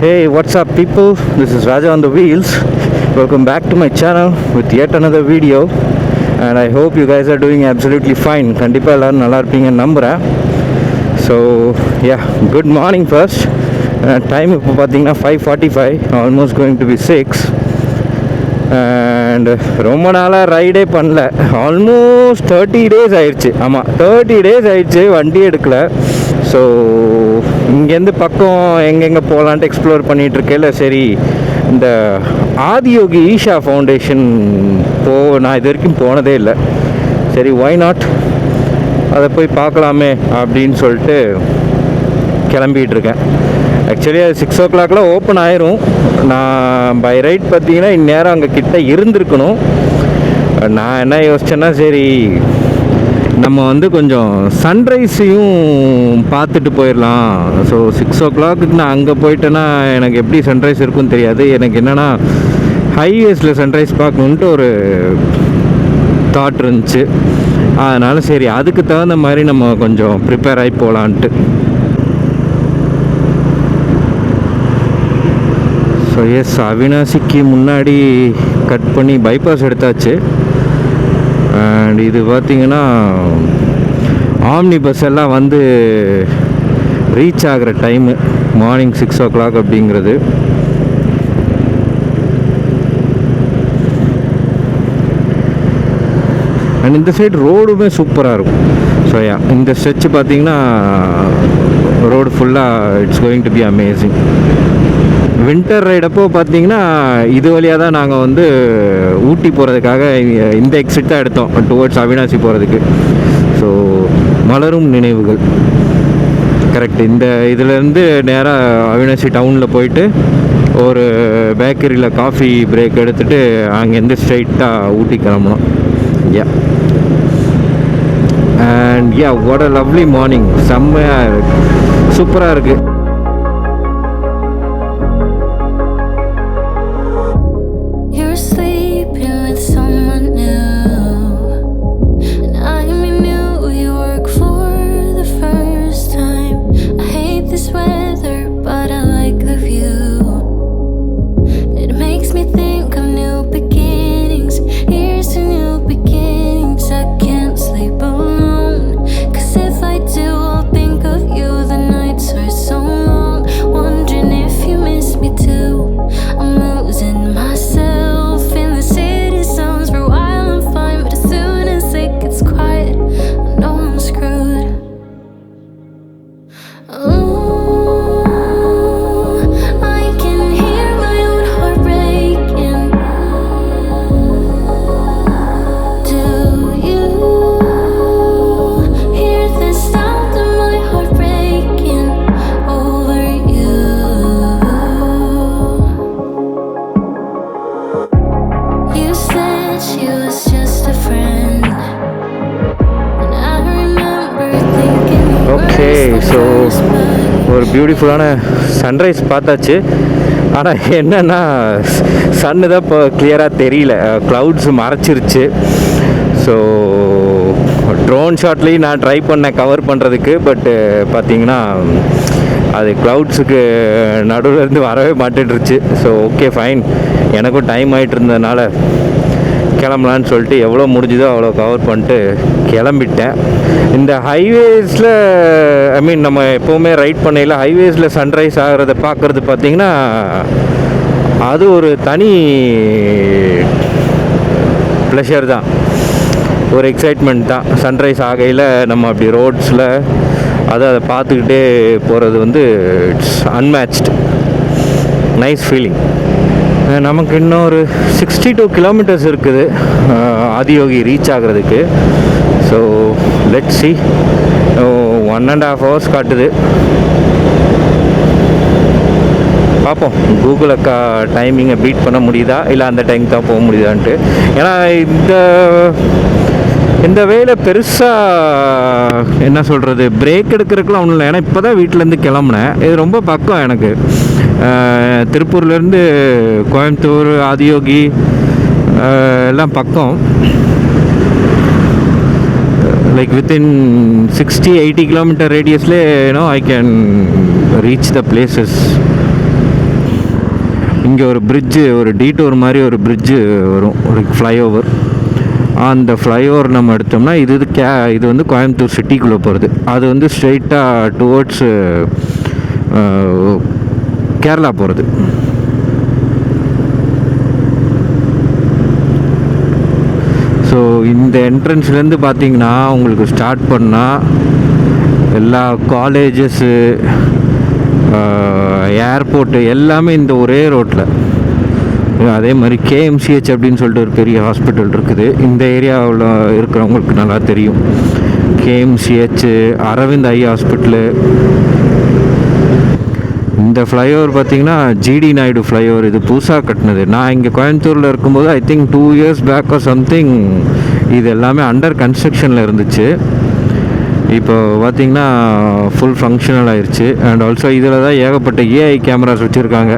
Hey, what's up people? This is Raja on the wheels. Welcome back to my channel with yet another video. And I hope you guys are doing absolutely fine. கண்டிப்பாக எல்லோரும் நல்லா இருப்பீங்கன்னு நம்புகிறேன். So good morning first. Time இப்போ பார்த்தீங்கன்னா 5:45, almost going to be 6. And ரொம்ப நாளாக ரைடே பண்ணல. ஆல்மோஸ்ட் 30 days ஆயிடுச்சு. ஆமாம், 30 days ஆயிடுச்சு வண்டி எடுக்கலை. ஸோ இங்கேருந்து பக்கம் எங்கெங்கே போகலான்ட்டு எக்ஸ்ப்ளோர் பண்ணிகிட்ருக்கேன். சரி, இந்த ஆதியோகி ஈஷா ஃபவுண்டேஷன் நான் இது வரைக்கும் போனதே இல்லை. சரி, ஒய் நாட், அதை போய் பார்க்கலாமே அப்படின்னு சொல்லிட்டு கிளம்பிகிட்ருக்கேன். ஆக்சுவலி அது 6 o'clock ஓப்பன் ஆயிரும். நான் பை ரைட் பார்த்தீங்கன்னா இந்நேரம் அங்கே கிட்ட இருந்திருக்கணும். நான் என்ன யோசிச்சேன்னா, சரி நம்ம கொஞ்சம் சன்ரைஸையும் பார்த்துட்டு போயிடலாம். ஸோ 6 o'clock நான் அங்கே போயிட்டேன்னா எனக்கு எப்படி சன்ரைஸ் இருக்குன்னு தெரியாது. எனக்கு என்னென்னா ஹைவேஸில் சன்ரைஸ் பார்க்கணுன்ட்டு ஒரு தாட் இருந்துச்சு. அதனால் சரி, அதுக்கு தகுந்த மாதிரி நம்ம கொஞ்சம் ப்ரிப்பேர் ஆகி போகலான்ட்டு. ஸோ எஸ், அவினாசிக்கு முன்னாடி கட் பண்ணி பைபாஸ் எடுத்தாச்சு. அண்ட் இது பார்த்திங்கன்னா ஆம்னி பஸ் எல்லாம் ரீச் ஆகிற டைமு மார்னிங் 6 o'clock அப்படிங்கிறது. அண்ட் இந்த சைடு ரோடுமே சூப்பராக இருக்கும். ஸோ இந்த ஸ்ட்ரெச் பார்த்திங்கன்னா ரோடு ஃபுல்லாக it's going to be amazing. Winter ரைடப்போ பார்த்தீங்கன்னா இது வழியாக தான் நாங்கள் ஊட்டி போகிறதுக்காக இந்த எக்ஸிட் தான் எடுத்தோம் டுவர்ட்ஸ் அவினாசி போகிறதுக்கு. ஸோ மலரும் நினைவுகள் கரெக்ட். இந்த இதுலேருந்து நேராக அவினாசி டவுனில் போயிட்டு ஒரு பேக்கரியில் காஃபி பிரேக் எடுத்துகிட்டு அங்கேருந்து ஸ்ட்ரைட்டாக ஊட்டி கிளம்பணும். And what a lovely morning. செம்மையாக இருக்குது, சூப்பராக இருக்குது. ஸோ ஒரு பியூட்டிஃபுல்லான சன்ரைஸ் பார்த்தாச்சு. ஆனால் என்னென்னா சன்னு தான் இப்போ கிளியராக தெரியல, க்ளவுட்ஸ் மறைச்சிருச்சு. ஸோ ட்ரோன் ஷாட்லேயும் நான் ட்ரை பண்ணேன் கவர் பண்ணுறதுக்கு. பட்டு பார்த்திங்கன்னா அது க்ளவுட்ஸுக்கு நடுவிலேருந்து வரவே மாட்டேன்ருச்சு. ஸோ ஓகே ஃபைன், எனக்கும் டைம் ஆகிட்டு இருந்ததுனால கிளம்பலான்னு சொல்லிட்டு எவ்வளோ முடிஞ்சுதோ அவ்வளோ கவர் பண்ணிட்டு கிளம்பிட்டேன். இந்த ஹைவேஸில் நம்ம எப்போவுமே ரைட் பண்ணையில் ஹைவேஸில் சன்ரைஸ் ஆகிறத பார்க்குறது பார்த்திங்கன்னா அது ஒரு தனி ப்ளஷர் தான், ஒரு எக்ஸைட்மெண்ட் தான். சன்ரைஸ் ஆகையில் நம்ம அப்படி ரோட்ஸில் அதை பார்த்துக்கிட்டே போகிறது இட்ஸ் அன்மேட்ச்டு, நைஸ் ஃபீலிங். நமக்கு இன்னும் ஒரு 62 kilometers இருக்குது ஆதியோகி ரீச் ஆகிறதுக்கு. So let's see. 1.5 hours காட்டுது. பார்ப்போம் கூகுள் அக்கா டைமிங்கை பீட் பண்ண முடியுதா, இல்லை அந்த டைம் தான் போக முடியுதான்ட்டு. ஏன்னா இந்த வேலை பெருசாக என்ன சொல்கிறது, பிரேக் எடுக்கிறதுக்குலாம் ஒன்றும் இல்லை. ஏன்னா இப்போ தான் வீட்டிலேருந்து கிளம்புனேன். இது ரொம்ப பக்கம் எனக்கு. திருப்பூர்லேருந்து கோயம்புத்தூர் ஆதியோகி எல்லாம் பக்கம். like within 60-80 kilometer radius I can reach the places. இங்கே ஒரு பிரிட்ஜு, ஒரு டீட்டோர் மாதிரி ஒரு பிரிட்ஜு வரும், ஒரு ஃப்ளைஓவர். அந்த ஃப்ளைஓவர் நம்ம எடுத்தோம்னா இது வந்து கோயம்புத்தூர் சிட்டிக்குள்ளே போகிறது. அது வந்து ஸ்ட்ரெயிட்டாக டுவோர்ட்ஸு கேரளா போகிறது. ஸோ இந்த என்ட்ரன்ஸ்லேருந்து பார்த்தீங்கன்னா உங்களுக்கு ஸ்டார்ட் பண்ணால் எல்லா காலேஜஸ்ஸு, ஏர்போர்ட்டு எல்லாமே இந்த ஒரே ரோட்டில். அதே மாதிரி கேஎம்சிஹெச் அப்படின்னு சொல்லிட்டு ஒரு பெரிய ஹாஸ்பிட்டல் இருக்குது. இந்த ஏரியாவில் இருக்கிறவங்களுக்கு நல்லா தெரியும். KMCH, Aravind eye hospital. இந்த ஃப்ளைஓவர் பார்த்திங்கன்னா ஜிடி நாயுடு ஃப்ளைஓவர். இது புதுசாக கட்டினது. நான் இங்கே கோயம்புத்தூரில் இருக்கும்போது I think 2 years back or something இது எல்லாமே அண்டர் கன்ஸ்ட்ரக்ஷனில் இருந்துச்சு. இப்போ பார்த்திங்கன்னா ஃபுல் ஃபங்க்ஷனல் ஆயிடுச்சு. அண்ட் ஆல்சோ இதில் தான் ஏகப்பட்ட ஏஐ கேமராஸ் வச்சுருக்காங்க.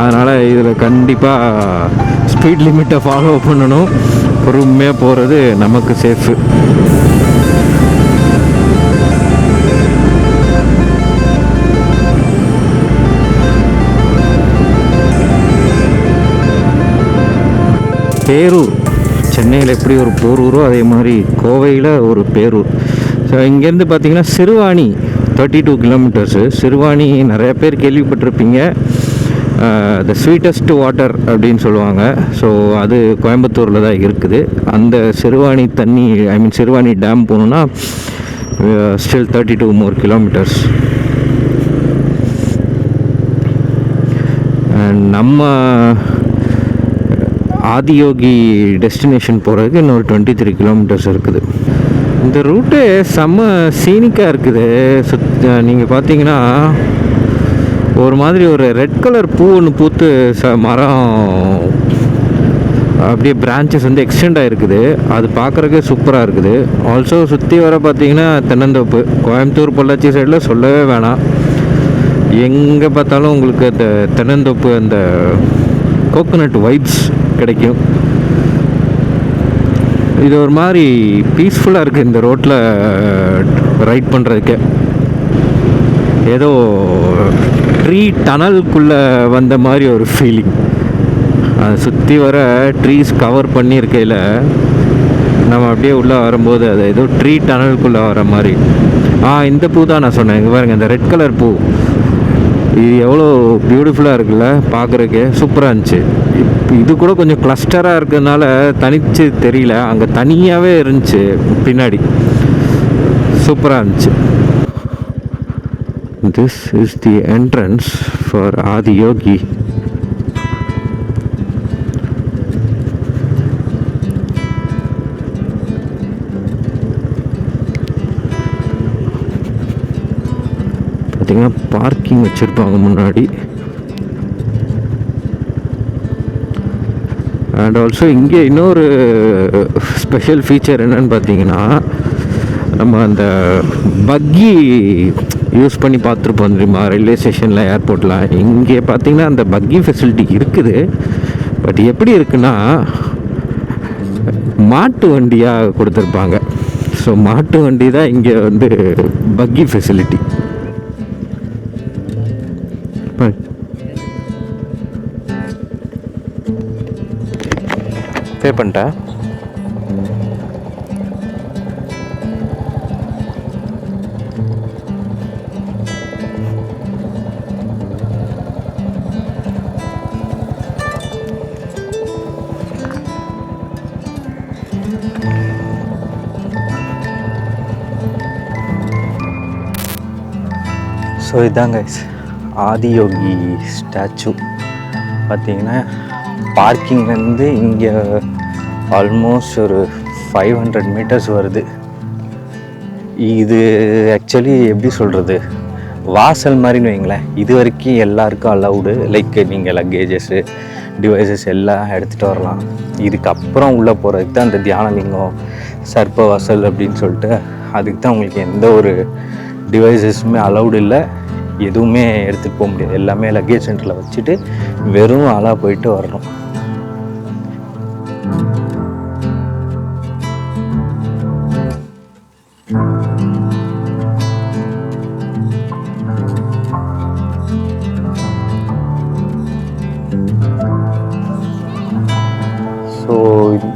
அதனால் இதில் கண்டிப்பாக ஸ்பீட் லிமிட்டை ஃபாலோ பண்ணணும். பொறுமையாக போகிறது நமக்கு சேஃபு. பேரூர், சென்னையில் எப்படி ஒரு போரூரோ அதே மாதிரி கோவையில் ஒரு பேரூர். ஸோ இங்கேருந்து பார்த்திங்கன்னா சிறுவாணி 32 கிலோமீட்டர்ஸு. சிறுவாணி நிறைய பேர் கேள்விப்பட்டிருப்பீங்க. த ஸ்வீட்டஸ்ட் வாட்டர் அப்படின்னு சொல்லுவாங்க. ஸோ அது கோயம்புத்தூரில் தான் இருக்குது. அந்த சிறுவாணி தண்ணி, சிறுவாணி டேம் போகணுன்னா ஸ்டில் 32 more கிலோமீட்டர்ஸ். நம்ம ஆதியோகி டெஸ்டினேஷன் போகிறதுக்கு இன்னொரு 23 கிலோமீட்டர்ஸ் இருக்குது. இந்த ரூட்டு செம்ம சீனிக்காக இருக்குது. நீங்கள் பார்த்தீங்கன்னா ஒரு மாதிரி ஒரு ரெட் கலர் பூ ஒன்று பூத்து மரம் அப்படியே பிரான்ச்சஸ் வந்து எக்ஸ்டெண்ட் ஆகிருக்குது. அது பார்க்குறக்கே சூப்பராக இருக்குது. ஆல்சோ சுற்றி வர பார்த்தீங்கன்னா தென்னந்தோப்பு. கோயம்புத்தூர் பொள்ளாச்சி சைடில் சொல்லவே வேணாம். எங்கே பார்த்தாலும் உங்களுக்கு அந்த தென்னந்தோப்பு, அந்த கோகோனட் வைப்ஸ் கிடைக்கும். இது ஒரு மாதிரி பீஸ்ஃபுல்லாக இருக்குது இந்த ரோட்டில் ரைட் பண்ணுறதுக்கே. ஏதோ ட்ரீ டனலுக்குள்ளே வந்த மாதிரி ஒரு ஃபீலிங். அதை சுற்றி வர ட்ரீஸ் கவர் பண்ணியிருக்கையில் நம்ம அப்படியே உள்ளே வரும்போது அது ஏதோ ட்ரீ டனலுக்குள்ளே வர மாதிரி. இந்த பூ தான் நான் சொன்னேன். இங்கே பாருங்கள், இந்த ரெட் கலர் பூ. இது எவ்வளோ பியூட்டிஃபுல்லாக இருக்குல்ல, பார்க்குறதுக்கே சூப்பராக இருந்துச்சு. இது கூட கொஞ்சம் கிளஸ்டராக இருக்கிறதுனால தனிச்சு தெரியல. அங்கே தனியாகவே இருந்துச்சு பின்னாடி. சூப்பராக இருந்துச்சு. This is the entrance for Adiyogi. பார்த்தீங்கன்னா பார்க்கிங் வச்சுருப்பாங்க முன்னாடி. அண்ட் ஆல்சோ இங்கே இன்னொரு ஸ்பெஷல் ஃபீச்சர் என்னன்னு பார்த்தீங்கன்னா, நம்ம அந்த பக்கி யூஸ் பண்ணி பார்த்துருப்போம் தெரியுமா, ரயில்வே ஸ்டேஷனில், ஏர்போர்ட்டில். இங்கே பார்த்தீங்கன்னா அந்த பக்கி ஃபெசிலிட்டி இருக்குது. பட் எப்படி இருக்குன்னா, மாட்டு வண்டியாக கொடுத்துருப்பாங்க. ஸோ மாட்டு வண்டி தான் இங்கே வந்து பக்கி ஃபெசிலிட்டி. பே பண்ணிட்டேன். ஸோ இதாங்க ஆதியோகி ஸ்டாச்சு. பார்த்தீங்கன்னா பார்க்கிங்லேருந்து இங்கே ஆல்மோஸ்ட் ஒரு 500 மீட்டர்ஸ் வருது. இது ஆக்சுவலி எப்படி சொல்கிறது, வாசல் மாதிரின்னு வைங்களேன். இது வரைக்கும் எல்லாருக்கும் அலவுடு. லைக் நீங்கள் லக்கேஜஸ்ஸு, டிவைசஸ் எல்லாம் எடுத்துகிட்டு வரலாம். இதுக்கப்புறம் உள்ளே போகிறதுக்கு தான் அந்த தியானலிங்கம், சர்ப்ப வாசல் அப்படின்னு சொல்லிட்டு, அதுக்கு தான் உங்களுக்கு எந்த ஒரு டிவைசஸுமே அலவுடு இல்லை. எதுவுமே எடுத்துகிட்டு போக முடியாது. எல்லாமே லக்கேஜ் சென்டரில் வச்சுட்டு வெறும் ஆளாக போயிட்டு வரணும்.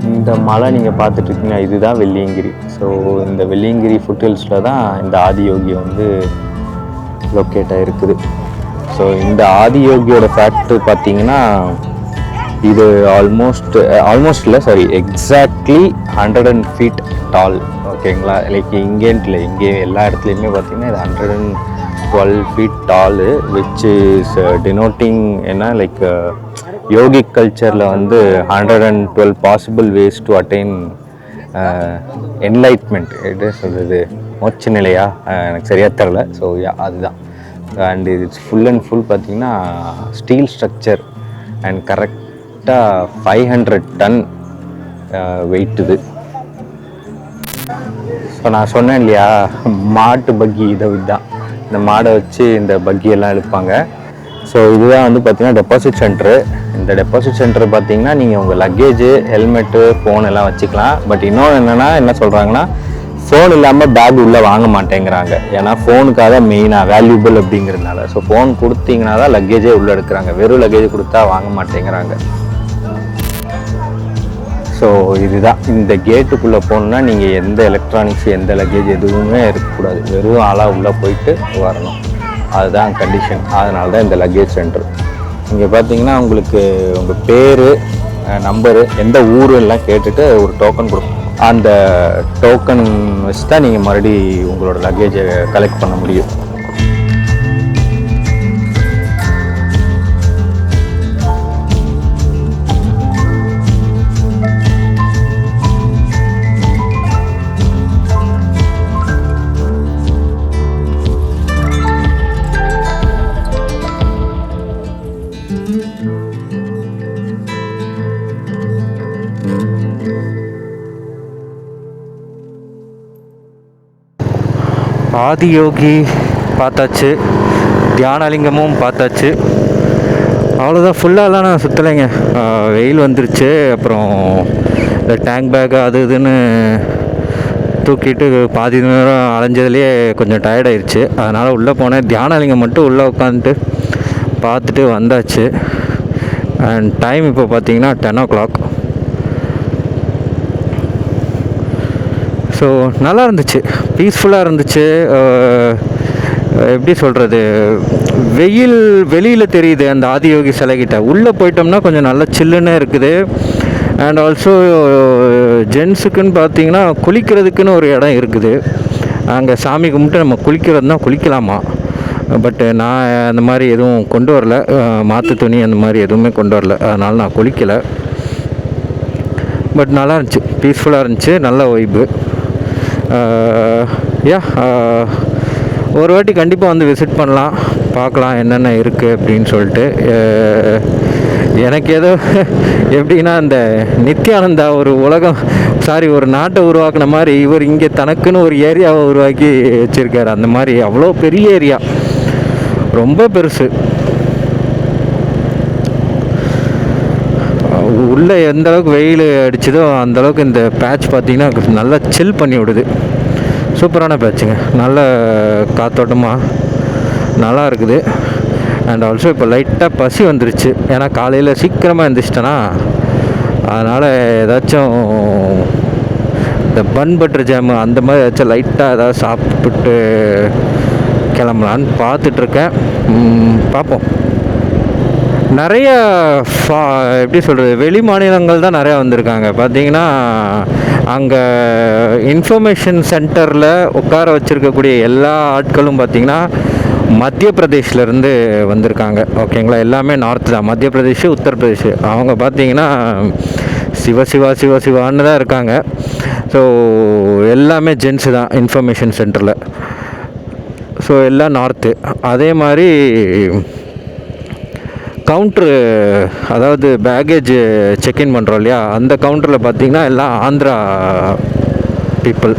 இந்த மலை நீங்கள் பார்த்துட்ருக்கீங்க, இதுதான் வெள்ளியங்கிரி. ஸோ இந்த வெள்ளியங்கிரி ஃபுட்ஹில்ஸில் தான் இந்த ஆதியோகி வந்து லொக்கேட் ஆகிருக்குது. ஸோ இந்த ஆதியோகியோட ஃபேக்ட்ரி பார்த்தீங்கன்னா இது ஆல்மோஸ்ட் இல்லை சாரி எக்ஸாக்ட்லி 100 feet டால். ஓகேங்களா, லைக் இங்கேன்ட்டு இல்லை, இங்கே எல்லா இடத்துலையுமே பார்த்தீங்கன்னா இது 112 feet tall, which is denoting என்ன லைக் யோகிக் கல்ச்சரில் வந்து 112 possible ways to attain enlightenment. எப்படி சொல்கிறது, மோட்ச நிலையா, எனக்கு சரியாக தெரில. ஸோ அதுதான். And it's full and full பார்த்திங்கன்னா ஸ்டீல் ஸ்ட்ரக்சர் அண்ட் கரெக்டாக 500 ton வெயிட் இது. ஸோ நான் சொன்னேன் இல்லையா, மாட்டு பக்கி இதுதான். இந்த மாடை வச்சு இந்த பக்கியெல்லாம் இழுப்பாங்க. ஸோ இதுதான் வந்து பார்த்திங்கன்னா டெபாசிட் சென்டரு. இந்த டெபாசிட் சென்டர் பார்த்திங்கன்னா நீங்கள் உங்கள் லக்கேஜு, ஹெல்மெட்டு, ஃபோன் எல்லாம் வச்சுக்கலாம். பட் இன்னொன்று என்னென்னா என்ன சொல்கிறாங்கன்னா, ஃபோன் இல்லாமல் பேக் உள்ளே வாங்க மாட்டேங்கிறாங்க. ஏன்னா ஃபோனுக்காக மெயினாக வேல்யூபிள் அப்படிங்கிறதுனால. ஸோ ஃபோன் கொடுத்தீங்கன்னா தான் லக்கேஜே உள்ளே எடுக்கிறாங்க, வெறும் லக்கேஜ் கொடுத்தா வாங்க மாட்டேங்கிறாங்க. ஸோ இதுதான், இந்த கேட்டுக்குள்ளே போகணுன்னா நீங்கள் எந்த எலக்ட்ரானிக்ஸ், எந்த லக்கேஜ் எதுவுமே இருக்கக்கூடாது, வெறும் ஆளாக உள்ளே போயிட்டு வரணும். அதுதான் கண்டிஷன். அதனால தான் இந்த லக்கேஜ் சென்டர். இங்கே பார்த்தீங்கன்னா உங்களுக்கு உங்கள் பேர், நம்பரு, எந்த ஊர் எல்லாம் கேட்டுட்டு ஒரு டோக்கன் கொடுக்கும். அந்த டோக்கன் வச்சு தான் நீங்கள் மறுபடி உங்களோட லக்கேஜை கலெக்ட் பண்ண முடியும். ஆதியோகி பார்த்தாச்சு, தியானலிங்கமும் பார்த்தாச்சு. அவ்வளோதான், ஃபுல்லாலாம் நான் சுற்றலைங்க. வெயில் வந்துருச்சு. அப்புறம் இந்த டேங்க் பேக் அது இதுன்னு தூக்கிட்டு பாதி நேரம் அலைஞ்சதுலேயே கொஞ்சம் டயர்டாயிடுச்சு. அதனால் உள்ளே போனேன். தியானலிங்கம் மட்டும் உள்ளே உட்காந்துட்டு பார்த்துட்டு வந்தாச்சு. அண்ட் டைம் இப்போ பார்த்தீங்கன்னா 10 o'clock. ஸோ நல்லா இருந்துச்சு, பீஸ்ஃபுல்லாக இருந்துச்சு. எப்படி சொல்கிறது, வெயில் வெளியில் தெரியுது அந்த ஆதியோகி சிலைக்கிட்ட. உள்ளே போயிட்டோம்னா கொஞ்சம் நல்லா சில்லுன்னு இருக்குது. அண்ட் ஆல்சோ ஜென்ஸுக்குன்னு பார்த்தீங்கன்னா குளிக்கிறதுக்குன்னு ஒரு இடம் இருக்குது. அங்கே சாமி கும்பிட்டு நம்ம குளிக்கிறதுனா குளிக்கலாமா. பட்டு நான் அந்த மாதிரி எதுவும் கொண்டு வரல, மாற்று துணி அந்த மாதிரி எதுவுமே கொண்டு வரல. அதனால் நான் குளிக்கலை. பட் நல்லா இருந்துச்சு, பீஸ்ஃபுல்லாக இருந்துச்சு, நல்ல வைப்பு. ஒரு வாட்டி கண்டிப்பாக வந்து விசிட் பண்ணலாம், பார்க்கலாம் என்னென்ன இருக்குது அப்படின்னு சொல்லிட்டு. எனக்கு ஏதோ எப்படின்னா, அந்த நித்யானந்தா ஒரு நாட்டை உருவாக்குன மாதிரி இவர் இங்கே தனக்குன்னு ஒரு ஏரியாவை உருவாக்கி வச்சுருக்காரு. அந்த மாதிரி அவ்வளோ பெரிய ஏரியா, ரொம்ப பெருசு. உள்ளே எந்த அளவுக்கு வெயில் அடிச்சதோ அந்தளவுக்கு இந்த பேட்ச் பார்த்திங்கன்னா நல்லா சில் பண்ணி விடுது. சூப்பரான பேட்சுங்க, நல்ல காத்தோட்டமாக நல்லா இருக்குது. அண்ட் ஆல்சோ இப்போ லைட்டாக பசி வந்துருச்சு. ஏன்னா காலையில் சீக்கிரமாக எழுந்திரிச்சிட்டேன்னா, அதனால் ஏதாச்சும் இந்த பட்டர் ஜாமு அந்த மாதிரி ஏதாச்சும் லைட்டாக ஏதாவது சாப்பிட்டு கிளம்பலான்னு பார்த்துட்ருக்கேன். பார்ப்போம். நிறைய எப்படி சொல்கிறது, வெளி மாநிலங்கள் தான் நிறையா வந்திருக்காங்க. பார்த்திங்கன்னா அங்கே இன்ஃபர்மேஷன் சென்டரில் உட்கார வச்சுருக்கக்கூடிய எல்லா ஆட்களும் பார்த்திங்கன்னா மத்திய பிரதேஷ்லேருந்து வந்திருக்காங்க. ஓகேங்களா, எல்லாமே நார்த்து தான், மத்திய பிரதேஷ், உத்தரப்பிரதேஷ். அவங்க பார்த்திங்கன்னா சிவான்னு தான் இருக்காங்க. ஸோ எல்லாமே ஜென்ஸு தான் இன்ஃபர்மேஷன் சென்டரில். ஸோ எல்லாம் நார்த்து. அதே மாதிரி கவுண்ட்ரு, அதாவது பேக்கேஜ் செக்இன் பண்ணுறோம் இல்லையா, அந்த கவுண்டரில் பார்த்திங்கன்னா எல்லாம் ஆந்திரா பீப்புள்.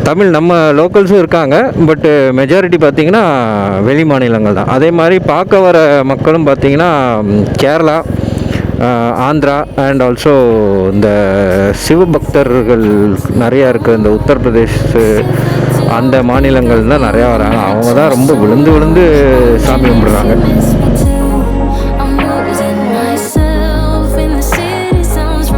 தமிழ் நம்ம லோக்கல்ஸும் இருக்காங்க, பட்டு மெஜாரிட்டி பார்த்திங்கன்னா வெளி மாநிலங்கள் தான். அதே மாதிரி பார்க்க வர மக்களும் பார்த்திங்கன்னா கேரளா, ஆந்திரா அண்ட் ஆல்சோ இந்த சிவபக்தர்கள் நிறையா இருக்குது இந்த உத்தரப்பிரதேஷ் அந்த மாநிலங்கள் தான் நிறையா வராங்க. அவங்க தான் ரொம்ப விழுந்து சாமி கும்பிட்றாங்க. I'm losing myself in the city sounds.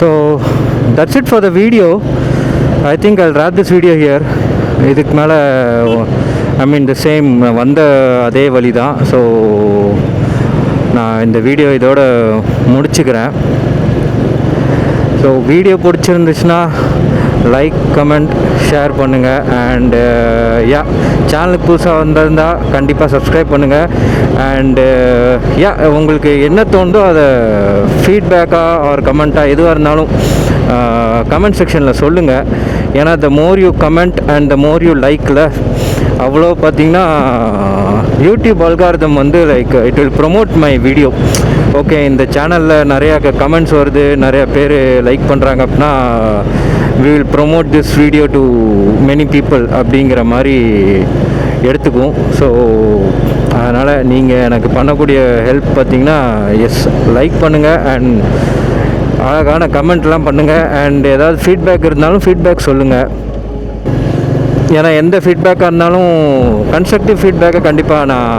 So that's it for the video. I think Jal wrap this video here. இதுக்கு மேலே ஐ மீன் த சேம் வந்த அதே வழி தான். ஸோ நான் இந்த வீடியோ இதோட முடிச்சுக்கிறேன். ஸோ வீடியோ பிடிச்சிருந்துச்சுன்னா லைக், கமெண்ட், ஷேர் பண்ணுங்கள். அண்டு சேனலுக்கு புதுசாக வந்திருந்தால் கண்டிப்பாக சப்ஸ்கிரைப் பண்ணுங்கள். அண்டு உங்களுக்கு என்ன தோணுதோ அதை ஃபீட்பேக்காக ஆர் கமெண்ட்டாக எதுவாக இருந்தாலும் கமெண்ட் செக்ஷனில் சொல்லுங்கள். ஏன்னா the more you comment and the more you லைக்கில் அவ்வளோ பார்த்திங்கன்னா யூடியூப் அல்காரிதம் வந்து like it will promote my video. Okay, இந்த சேனலில் நிறையா கமெண்ட்ஸ் வருது, நிறையா பேர் லைக் பண்ணுறாங்க அப்படின்னா we will promote this video to many people அப்படிங்கிற மாதிரி எடுத்துக்கும். ஸோ அதனால் நீங்கள் எனக்கு பண்ணக்கூடிய ஹெல்ப் பார்த்திங்கன்னா லைக் பண்ணுங்கள் அண்ட் அழகான கமெண்ட்லாம் பண்ணுங்கள். அண்ட் ஏதாவது ஃபீட்பேக் இருந்தாலும் ஃபீட்பேக் சொல்லுங்கள். ஏன்னா எந்த ஃபீட்பேக்காக இருந்தாலும் கன்ஸ்ட்ரக்டிவ் ஃபீட்பேக்கை கண்டிப்பாக நான்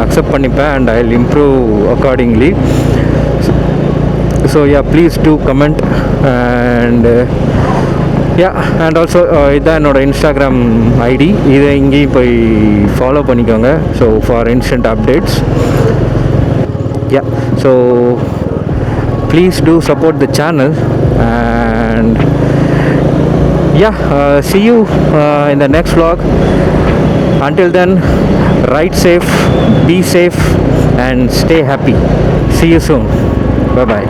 அக்செப்ட் பண்ணிப்பேன் and I will improve accordingly. So please do comment. And and also இதுதான் என்னோடய இன்ஸ்டாகிராம் ஐடி. இதை இங்கேயும் போய் ஃபாலோ பண்ணிக்கோங்க. So for instant updates. So please do support the channel. And see you in the next vlog. Until then, ride safe, be safe and stay happy. See you soon. Bye bye.